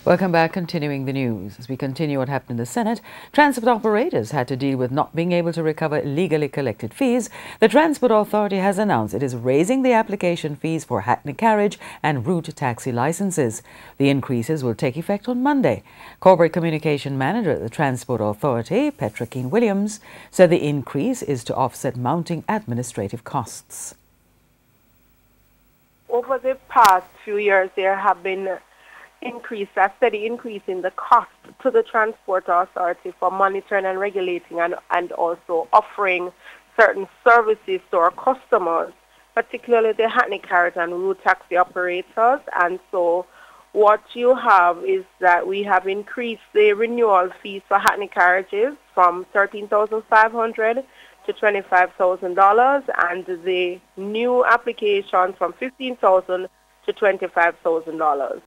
Welcome back. Continuing the news. As we continue what happened in the Senate, transport operators had to deal with not being able to recover illegally collected fees. The Transport Authority has announced it is raising the application fees for hackney carriage and route taxi licenses. The increases will take effect on Monday. Corporate Communication Manager at the Transport Authority, Petra Keane-Williams, said the increase is to offset mounting administrative costs. Over the past few years, there have been a steady increase in the cost to the Transport Authority for monitoring and regulating and also offering certain services to our customers, particularly the hackney carriage and route taxi operators. And so what you have is that we have increased the renewal fees for hackney carriages from $13,500 to $25,000 and the new application from $15,000 to $25,000.